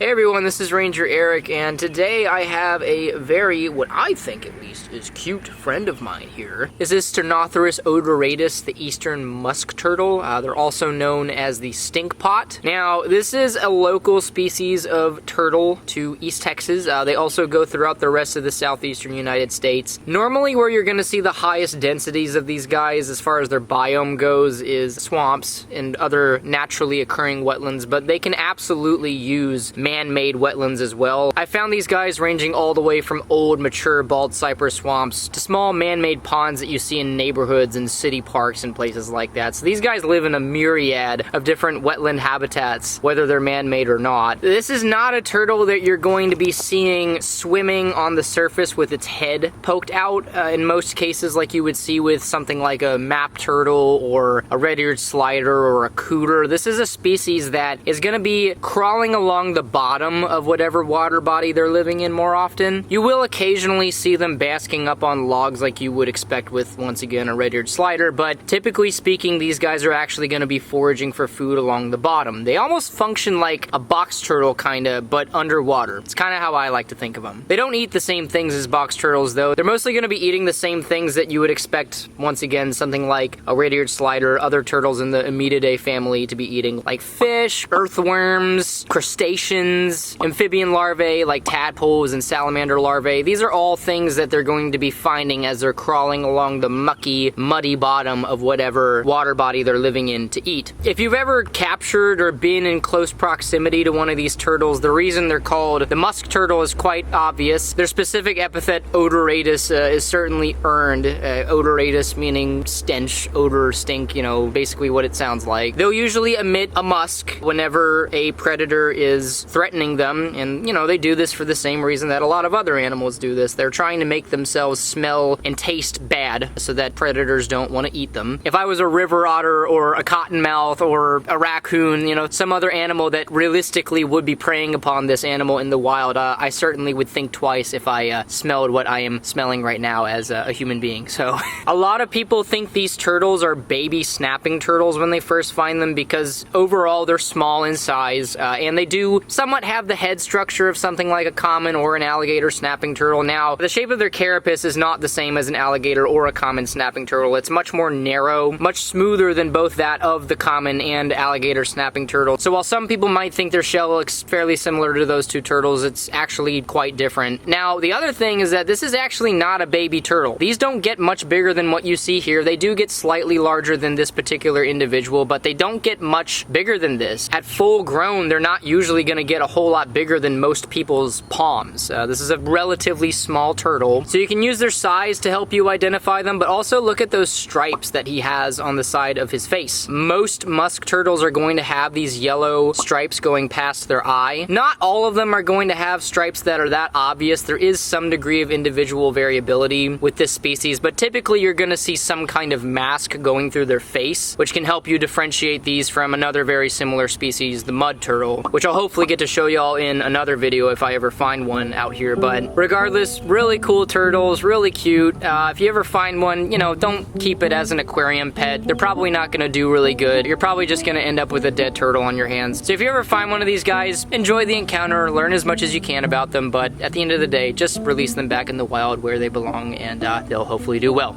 Hey everyone, this is Ranger Eric, and today I have a very, what I think at least, is cute friend of mine here. This is Sternotheris odoratus, the Eastern Musk Turtle. They're also known as the stinkpot. Now, this is a local species of turtle to East Texas. They also go throughout the rest of the southeastern United States. Normally where you're going to see the highest densities of these guys as far as their biome goes is swamps and other naturally occurring wetlands, but they can absolutely use man-made wetlands as well. I found these guys ranging all the way from old, mature bald cypress swamps to small man-made ponds that you see in neighborhoods and city parks and places like that. So these guys live in a myriad of different wetland habitats, whether they're man-made or not. This is not a turtle that you're going to be seeing swimming on the surface with its head poked out in most cases like you would see with something like a map turtle or a red-eared slider or a cooter. This is a species that is going to be crawling along the bottom of whatever water body they're living in more often. You will occasionally see them basking up on logs like you would expect with, once again, a red-eared slider, but typically speaking, these guys are actually going to be foraging for food along the bottom. They almost function like a box turtle, kinda, but underwater. It's kind of how I like to think of them. They don't eat the same things as box turtles, though. They're mostly going to be eating the same things that you would expect, once again, something like a red-eared slider, other turtles in the Amididae family to be eating, like fish, earthworms, crustaceans, amphibian larvae like tadpoles and salamander larvae. These are all things that they're going to be finding as they're crawling along the mucky, muddy bottom of whatever water body they're living in to eat. If you've ever captured or been in close proximity to one of these turtles, the reason they're called the musk turtle is quite obvious. Their specific epithet, odoratus, is certainly earned. Odoratus meaning stench, odor, stink, you know, basically what it sounds like. They'll usually emit a musk whenever a predator is threatening them, and you know, they do this for the same reason that a lot of other animals do this. They're trying to make themselves smell and taste bad so that predators don't want to eat them. If I was a river otter or a cottonmouth or a raccoon, you know, some other animal that realistically would be preying upon this animal in the wild, I certainly would think twice if I smelled what I am smelling right now as a human being. So a lot of people think these turtles are baby snapping turtles when they first find them because overall they're small in size, and they do somewhat have the head structure of something like a common or an alligator snapping turtle. Now, the shape of their carapace is not the same as an alligator or a common snapping turtle. It's much more narrow, much smoother than both that of the common and alligator snapping turtle. So while some people might think their shell looks fairly similar to those two turtles, it's actually quite different. Now, the other thing is that this is actually not a baby turtle. These don't get much bigger than what you see here. They do get slightly larger than this particular individual, but they don't get much bigger than this. At full grown, they're not usually going to get a whole lot bigger than most people's palms. This is a relatively small turtle, so you can use their size to help you identify them, but also look at those stripes that he has on the side of his face. Most musk turtles are going to have these yellow stripes going past their eye. Not all of them are going to have stripes that are that obvious. There is some degree of individual variability with this species, but typically you're going to see some kind of mask going through their face, which can help you differentiate these from another very similar species, the mud turtle, which I'll hopefully get to show y'all in another video if I ever find one out here. But regardless, really cool turtles, really cute. If you ever find one, you know, don't keep it as an aquarium pet. They're probably not going to do really good. You're probably just going to end up with a dead turtle on your hands. So if you ever find one of these guys, enjoy the encounter, learn as much as you can about them, but at the end of the day, just release them back in the wild where they belong, and they'll hopefully do well.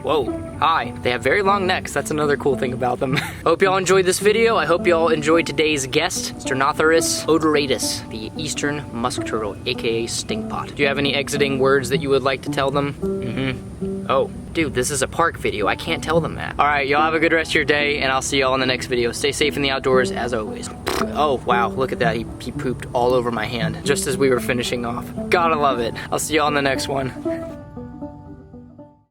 Whoa, hi. They have very long necks. That's another cool thing about them. I hope y'all enjoyed this video. I hope y'all enjoyed today's guest, Sternotheris odoratus, the Eastern Musk Turtle, aka stinkpot. Do you have any exiting words that you would like to tell them? Oh, dude, this is a park video. I can't tell them that. All right, y'all have a good rest of your day, and I'll see y'all in the next video. Stay safe in the outdoors, as always. Oh, wow, look at that. He pooped all over my hand just as we were finishing off. Gotta love it. I'll see y'all in the next one.